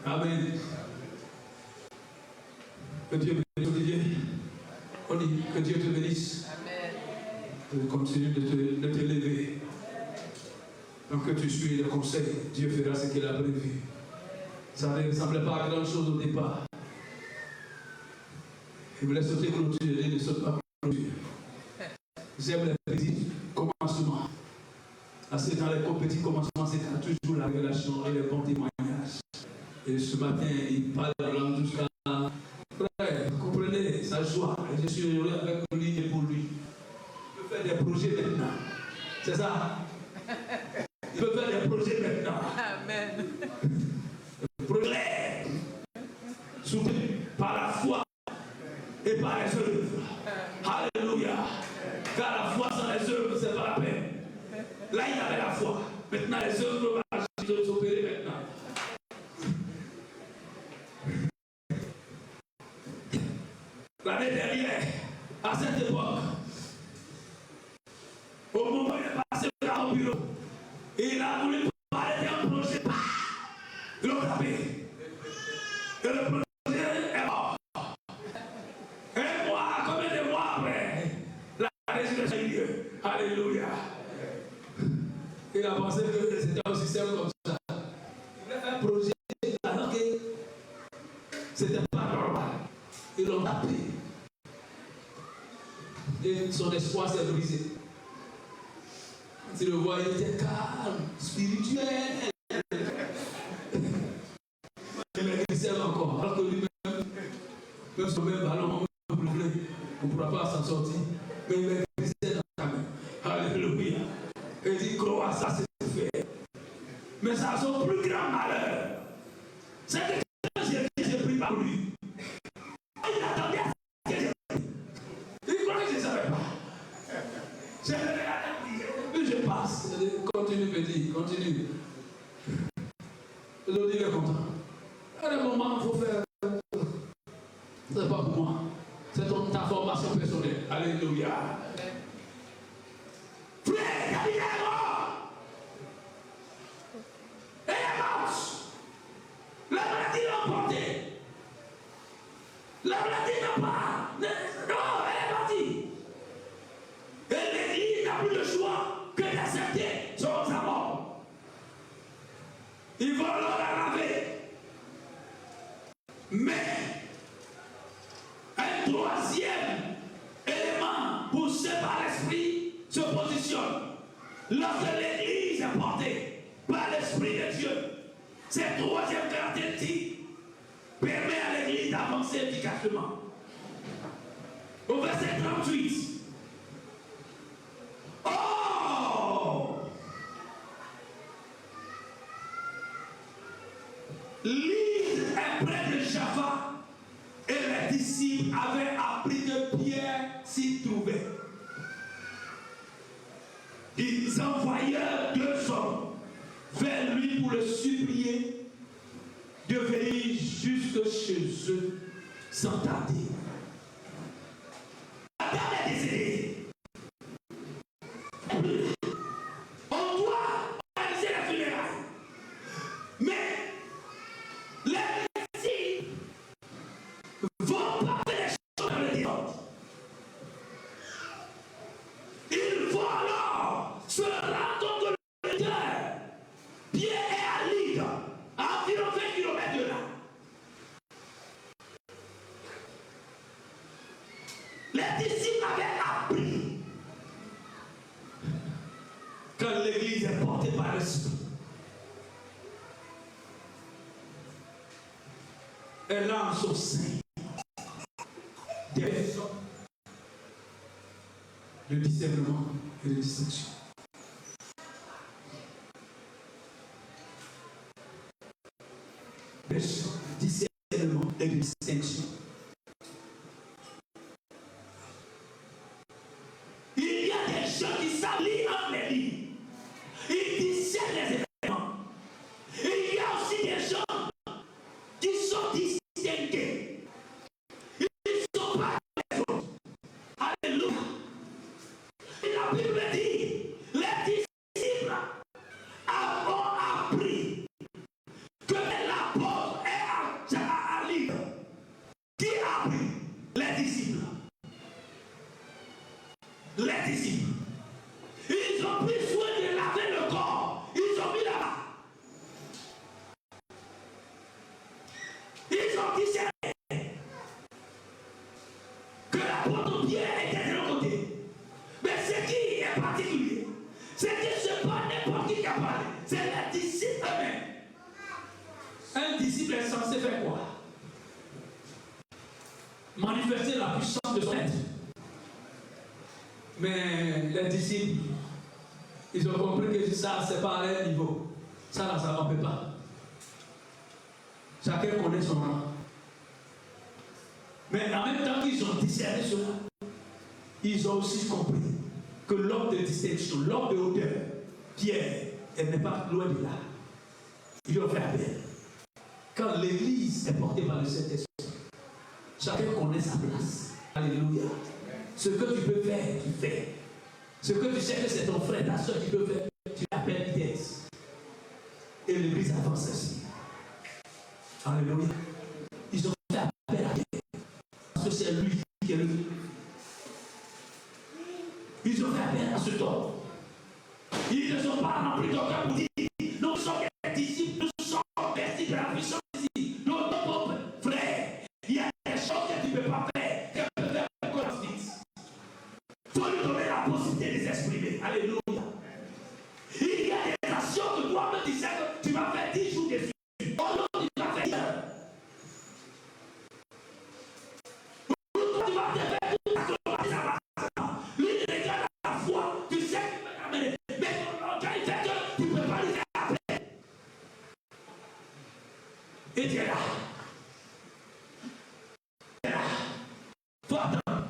Amen. Que Dieu bénisse, Olivier. On dit que Dieu te bénisse. Amen. Continue de te lever. Donc que tu suis le conseil, Dieu fera ce qu'il a prévu. Ça ne ressemblait pas à grand chose au départ. Il voulait sauter clôture, il ne saute pas clôture. J'aime les petits commencements. Parce que dans les petits commencements, c'est toujours la relation et les bons témoignages. Et ce matin, il parle de la langue jusqu'à... Frère, vous comprenez sa joie. Et je suis heureux avec lui et pour lui. Il peut faire des projets maintenant. C'est ça? Il peut faire des projets maintenant. Amen. Projet soutenu par la foi et par les œuvres. Alléluia. Car la foi sans les œuvres, c'est pas la peine. Là, il avait la foi. Maintenant, les œuvres vont s'opérer maintenant. L'année dernière, à cette époque, au moment où il est passé dans le bureau, il a voulu parler d'un projet. Il l'a tapé. Et le projet est mort. Un mois, combien de mois après, la résurrection a eu lieu. Alléluia. Il a pensé que c'était un système comme ça. Il voulait faire un projet alors que c'était pas normal. Ils l'ont tapé. Et son espoir s'est brisé. Tu le vois, il était calme, spirituel. Il est chrétien encore. Alors que lui-même, même son même ballon, on ne pourra pas s'en sortir. Mais il est chrétien dans ta main. Alléluia. Et il dit, crois, ça c'est fait. Mais ça a son plus grand malheur. C'est que j'ai pris par lui. Il attendait à ce que j'ai pris. Il croyait que je ne savais pas. Je me regardais, puis je passe. Continue, petit, continue. Le dit est content. À un moment, il faut faire. Ce n'est pas pour moi. C'est ta formation personnelle. Alléluia. Frère, David est mort. Elle est morte. La maladie l'a emporté. La maladie n'a pas. Non, elle est partie. Et l'Église n'a plus le choix que d'accepter son mort. Ils vont la laver. Mais un troisième élément poussé par l'Esprit se positionne. Lorsque l'Église est portée par l'Esprit de Dieu, cette troisième caractéristique permet à l'Église d'avancer efficacement. Au verset 38. Oh! L'île est près de Jaffa et les disciples avaient appris que Pierre s'y trouvait. Ils envoyèrent 2 hommes vers lui pour le supplier de venir jusque sans tarder. La dame est décédée. On doit organiser la funérailles. Mais les médecins vont pas faire les choses dans le désordre. Il faut alors se rendre compte que le cœur, Pierre est à Lydre, à environ 20 km de là. Les disciples avaient appris quand l'église est portée par l'esprit. Elle a en son sein des personnes de discernement et de distinction. Personnes de discernement et de distinction. Il y a des gens qui savent lire entre les lignes. Ils discernent les événements. Et il y a aussi des gens qui sont distingués. Ils ne sont pas les autres. Alléluia. Et la Bible dit, les disciples ont appris que l'apôtre est à Lydre. Qui a appris? Les disciples. Les disciples. Ils ont pris soin de laver le corps. Ils ont mis là-bas. Ils ont discerné que l'apôtre Pierre était de l'autre côté. Mais ce qui est particulier, c'est que ce n'est pas n'importe qui a parlé. C'est les disciples eux-mêmes. Un disciple est censé faire quoi? Manifester la puissance de son être. Mais les disciples, ils ont compris que ça, c'est pas à leur niveau. Ça, là, ça n'en peut pas. Chacun connaît son rang. Mais en même temps qu'ils ont discerné cela, ils ont aussi compris que l'homme de distinction, l'homme de hauteur, Pierre, elle n'est pas loin de là. Ils ont fait appel. Quand l'église est portée par le Saint-Esprit, chacun connaît sa place. Alléluia. Ce que tu peux faire, tu fais. Ce que tu sais que c'est ton frère, ta soeur, tu peux faire, tu l'appelles vitesse. Et l'église avance ainsi. Alléluia. Ils ont fait appel à Pierre. Parce que c'est lui qui est le. Ils ont fait appel à cet homme. Ils ne sont pas remplis de cœur pour dire nous sommes des disciples, nous sommes investis de la puissance ici. Nos propres frères, il y a des choses que tu ne peux pas faire, que tu peux faire encore ensuite. Il faut lui donner la possibilité de s'exprimer. Alléluia. Il y a des actions que toi-même tu sais que tu vas faire 10 jours dessus. Oh non, tu vas faire 10 heures. Tu vas te faire toute la soirée, ça va. Lui, il regarde la foi, tu sais qu'il peut t'amener. Mais ton orgueil fait que tu ne peux pas lui faire après. Et tu es là. Tu es là. Faut attendre.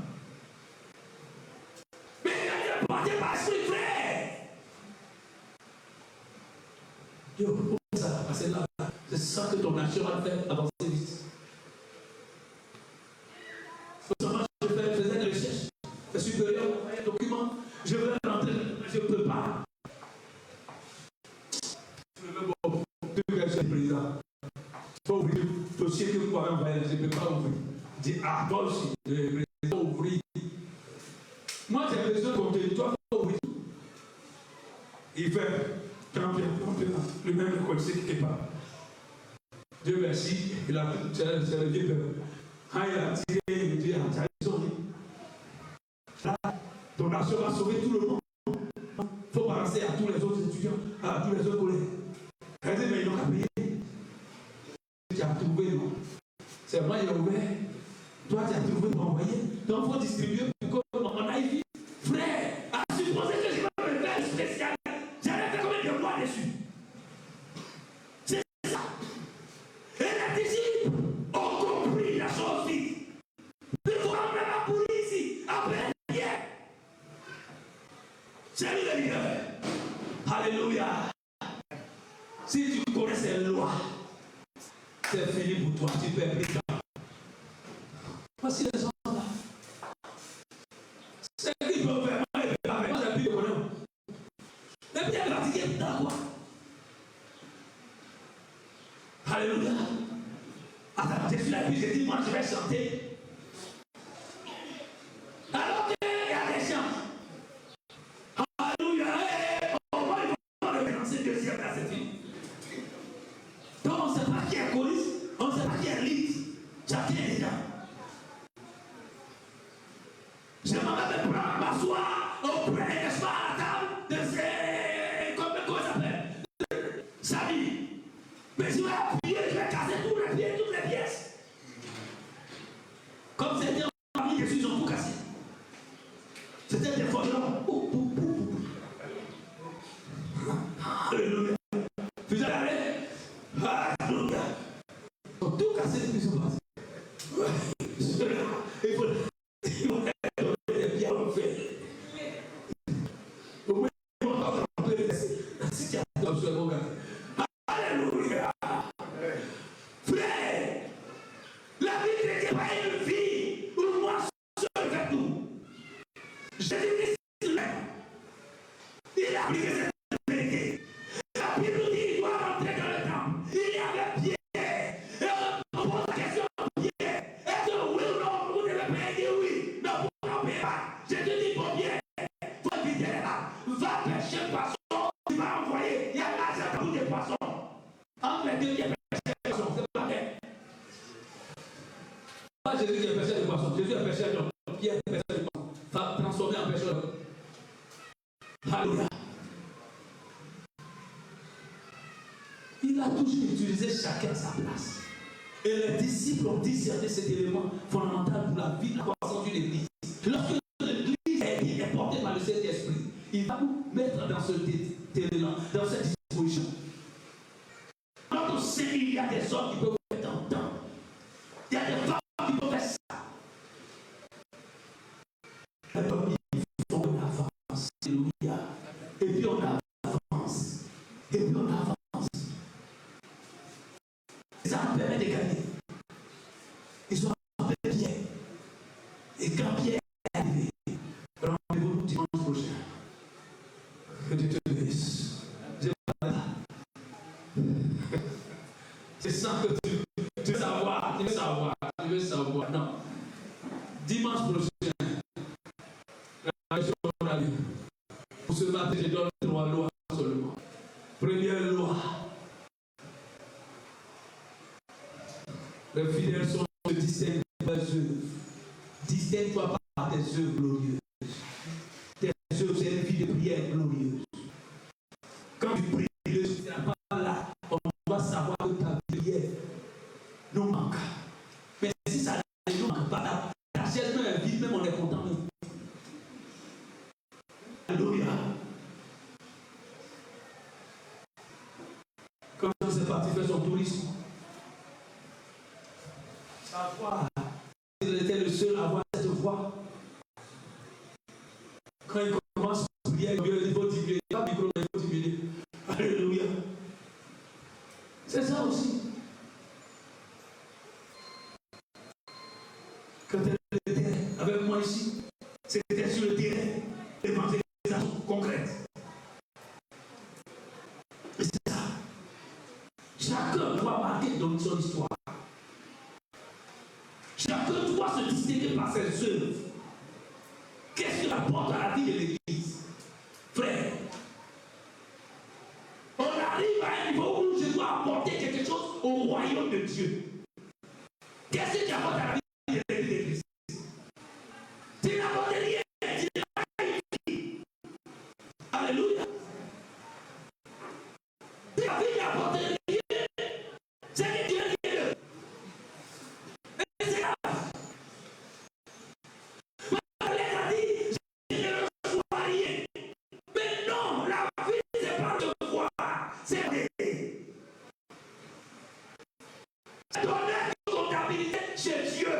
Mais il a été porté par l'esprit, frère. Yo, pourquoi ça va passer là? C'est ça que ton action va faire avancer vite. Je faisais des recherches. Le supérieur m'a envoyé un document. Je veux rentrer, je ne peux pas. Je veux bon, tu es le président. Il faut ouvrir le dossier que vous m'avez envoyé. Je ne peux pas ouvrir. Je dis, ah, toi aussi, le président ouvrir. Moi, j'ai besoin de compter. Toi, il faut ouvrir. Il fait. Le même est coincé quelque part. Dieu merci, il a c'est le Dieu peuple. Quand il a tiré, il dit à sauvé. Là, ton action va sauver tout le monde. Il faut balancer à tous les autres étudiants, à tous les autres collègues. Elle dit, mais ils n'ont qu'à payer. Tu as trouvé, non? C'est moi qui ai ouvert. Toi, tu as trouvé pour envoyer. Donc, il faut distribuer pour qu'on aille vite. Frère, à supposer que je vais me faire spécial. J'allais faire combien de mois dessus? C'est ça. Et les disciples ont compris la chose vite. Il faut ramener la police ici, après la guerre. C'est lui le leader. Alléluia. Si tu connais ces lois, c'est fini pour toi. Tu peux être président. et puis j'ai dit, moi je vais chanter. Alors qu'il y a des chants. Alléluia. On va le lancer deuxième à cette fille. Donc on ne sait pas qui est choriste, on ne sait pas qui est lead. Chacun est dedans. J'aimerais me prendre m'asseoir auprès, n'est-ce pas, à la table de ces. Comment ça s'appelle? Samy. Mais je vais appuyer, je vais casser tous les pieds, toutes les pièces. Comme c'était en famille, je suis en tout cassé. C'était des forgerons. Alléluia. Vous allez aller. Alléluia. Tout casser, ce qui se passe. Il faut les bien refaire. Au moins, on va tremper la situation sur le regard. Alléluia. Frère, la vie n'était pas une vie où moi seul avec nous. Jésus-Christ, il a appliqué cette vérité. La Bible nous dit qu'il doit rentrer dans le temple. Il y avait Pierre. Et on pose la question à Pierre. Est-ce que oui ou non, vous devez payer? Dire oui. Non, vous ne payez pas. Jésus dit pour Pierre, il faut éviter là. Va pêcher le poisson. Tu vas envoyer. Il y a l'argent pour des poissons. Entre les deux, il y a pêché le poisson. C'est pas vrai. Pas Jésus qui a pêché le poisson. Jésus a pêché l'homme. Pierre a pêché le poisson. Transformé en pêcheur. Alléluia. Il a toujours utilisé chacun sa place. Et les disciples ont discerné cet élément fondamental pour la vie de la croissance d'une église. Lorsque l'église est portée par le Saint-Esprit, il va nous mettre dans ce terrain, dans cette disposition. Notre Seigneur, il y a des hommes qui peuvent être en temps. Il y a des femmes qui peuvent faire ça. Il faut qu'on avance. Alléluia. Et puis on avance. Et puis on avance. Ça nous permet de gagner. Ils sont appelés Pierre. Et quand Pierre est arrivé, rendez-vous dimanche prochain. Que Dieu te bénisse. C'est ça que tu veux savoir. Tu veux savoir. Non. Dimanche prochain, pour ce matin, je donne 3 lois seulement. Première loi. Les fidèles sont distingués par leurs œuvres. Distingue-toi par tes œuvres glorieuses. Tes œuvres, c'est une vie de prière glorieuse. Quand tu pries, le Seigneur n'est pas là, on doit savoir que ta prière nous manque. Mais si ça ne nous manque pas, ta chaise même est vide, même on est content. Alléluia. Comme c'est parti faire son tourisme. Sa voix, il était le seul à avoir cette voix. Quand il commence à prier, il faut diminuer. Pas micro, mais il faut diminuer. Alléluia. C'est ça aussi. Quand elle était avec moi ici, c'était sur le terrain, l'évangélisation concrète. Et c'est ça. Chacun doit marquer dans son histoire. Chacun doit se distinguer par ses œuvres. Qu'est-ce qu'il apporte à la vie de l'Église? Frère, on arrive à un niveau où je dois apporter quelque chose au royaume de Dieu. Qu'est-ce qu'il apporte à la vie de l'Église? Tu n'apportes rien, tu n'as pas une. Alléluia. Ta vie n'apporte rien. C'est que Dieu est Dieu. Et c'est là. Elle a dit, je ne reçois rien. Mais non, la vie, c'est pas de voir. C'est donner une comptabilité chez Dieu.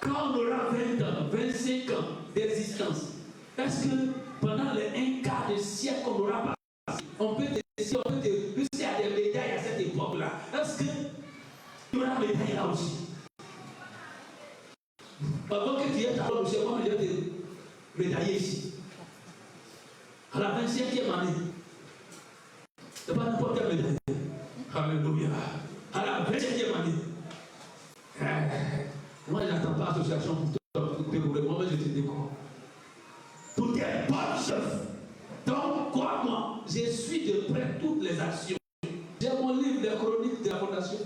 quand on aura 20 ans, 25 ans d'existence, est-ce que pendant les un quart de siècle qu'on aura passé, on peut décider, puisqu'il y a des médailles à cette époque-là, est-ce qu'il y aura des médailles là aussi? Avant que tu aies ta robe, moi, je vais te médailler ici. À la 25e année. Ce n'est pas n'importe quelle médaille. Alléluia. À la 27e année. Moi, je n'attends pas l'association pour te découvrir. Moi, je te découvre. Pour tes bonnes œuvres. Donc, crois-moi, je suis de près toutes les actions. J'ai mon livre, les chroniques de la fondation.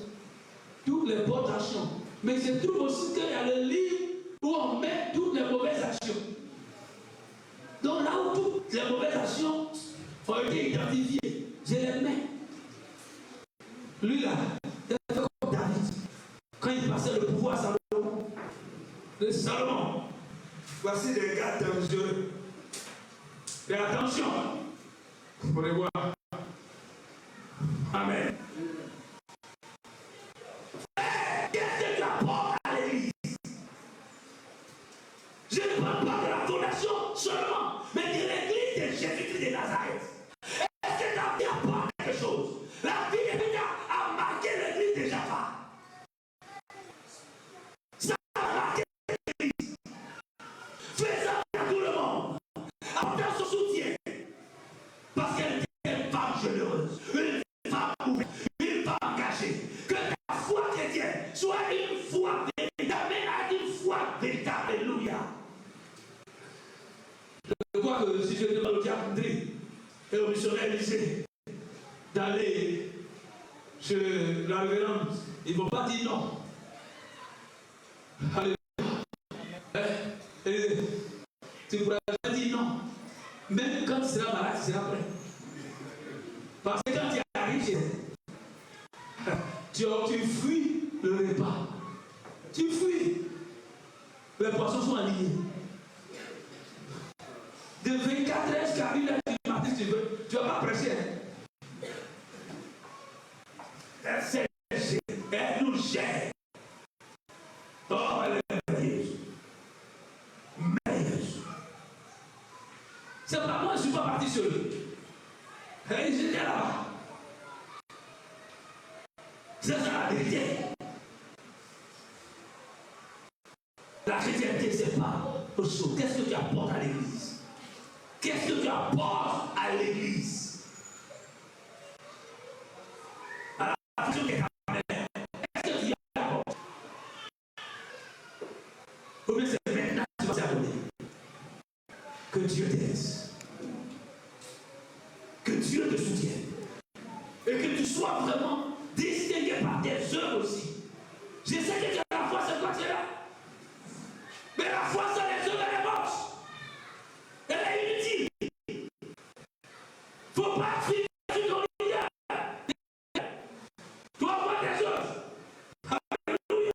Toutes les bonnes actions. Mais je trouve aussi qu'il y a le livre où on met toutes les mauvaises actions. Donc là où toutes les mauvaises actions ont été identifiées, je les mets. Lui là, il a fait comme David. Quand il passait le pouvoir à Salomon, le Salomon, voici des gars dangereux. Et attention, pour les voir. Amen. Qu'est-ce que tu apportes à l'église? Je ne parle pas de la fondation seulement, mais de l'église de Jésus-Christ de Nazareth. Est-ce que ta vie apporte quelque chose? La vie de Pédia a marqué l'église de Jaffa. Ça a marqué l'église. Fais ça à tout le monde. Apporte son soutien. Parce qu'elle était une femme généreuse, une femme ouverte, une femme engagée. Que ta foi chrétienne soit une foi véritable, une foi véritable. Alléluia. Je crois que si je demande au diacre et au missionnaire lycée d'aller chez la révérende, ils ne vont pas dire non. Alléluia. Et tu ne pourras pas dire non. Même quand tu seras malade, tu seras prêt. Parce que quand tu arrives, tu fuis le repas. Tu fuis. Les poissons sont alignés. De 24 heures jusqu'à 1 heure du matin, si tu veux, tu ne vas pas prêcher. Elle nous gère. Oh, elle est merveilleuse. Merveilleuse. C'est pas moi, je ne suis pas parti seul. J'étais là-bas. C'est ça la vérité. La chrétienté, c'est pas autre chose. Qu'est-ce que tu apportes à l'église? Qu'est-ce que tu apportes à l'église? À la fonction qui est ta mère, est-ce que tu y apportes? Ou bien c'est maintenant que tu vas t'abonner? Que Dieu t'aide. Que Dieu te soutienne. Et que tu sois vraiment distingué par tes œuvres aussi. Je sais que tu as la foi, c'est quoi tu es là? Mais la foi, c'est les œuvres, elle est morte. Elle est inutile. Il ne faut pas suivre ton leader. Tu vas voir tes œuvres. Alléluia.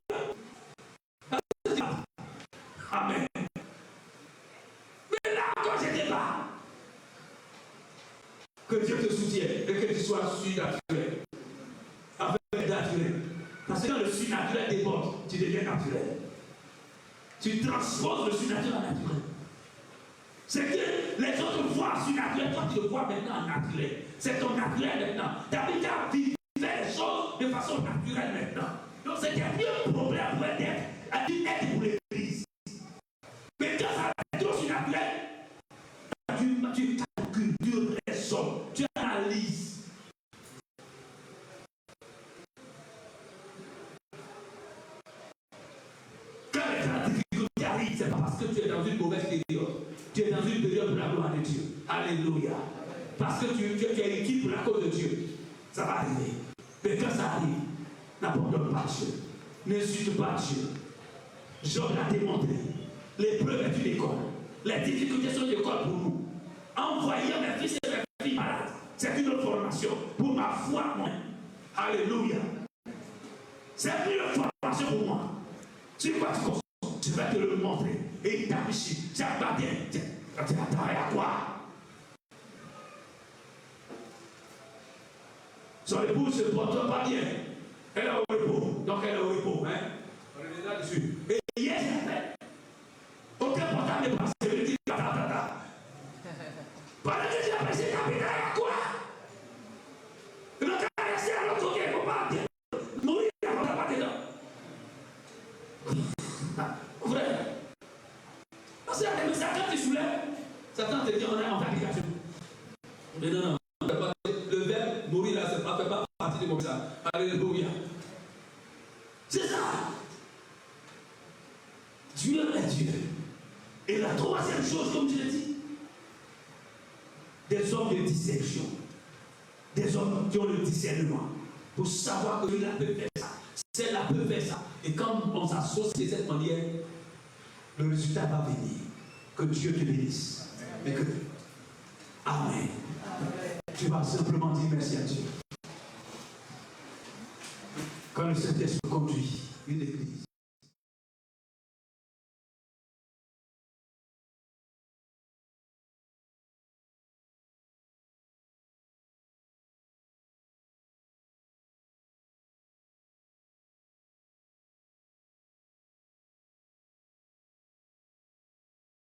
Amen. Mais là, quand j'étais là, que Dieu te soutienne et que tu sois surnaturel. Avec naturel. Parce que quand le surnaturel déborde, tu deviens naturel. Tu transposes le surnaturel en naturel. C'est que les autres voient surnaturel, toi tu le vois maintenant en naturel. C'est ton naturel maintenant. David a vécu les choses de façon naturelle maintenant. Donc c'était plus un problème pour être pour l'église. Mais quand ça va être trop surnaturel, tu calcules, tu raisonnes, tu analyses. Quand les difficultés arrivent, c'est pas parce que tu es dans une mauvaise période. Tu es dans une période pour la gloire de Dieu. Alléluia. Parce que tu es utile pour la cause de Dieu. Ça va arriver. Mais quand ça arrive, n'abandonne pas Dieu. N'insulte pas Dieu. Job l'a démontré. L'épreuve est une école. Les difficultés sont une école pour nous. Envoyer mes fils et mes filles malades, c'est une autre formation pour ma foi, moi. Alléluia. C'est une formation pour moi. Tu vois, je vais te le montrer. Et il t'a fichu. Tiens, pas bien. Attends, à quoi? Son épouse ne se porte pas bien. Elle est au repos. Donc elle est au repos. Hein? On est déjà dessus. Et hier, Satan te dit on est en fabrication. Mais non, le verbe nourrir là, ça ne fait pas partie de mon message. Alléluia. C'est ça. Dieu est Dieu. Et la troisième chose, comme je l'ai dit, des hommes de discernement. Des hommes qui ont le discernement. Pour savoir que cela peut faire ça. Celle-là peut faire ça. Et quand on s'associe de cette manière, le résultat va venir. Que Dieu te bénisse. Et que... Amen. Tu vas simplement dire merci à Dieu. Quand le Saint-Esprit conduit une église,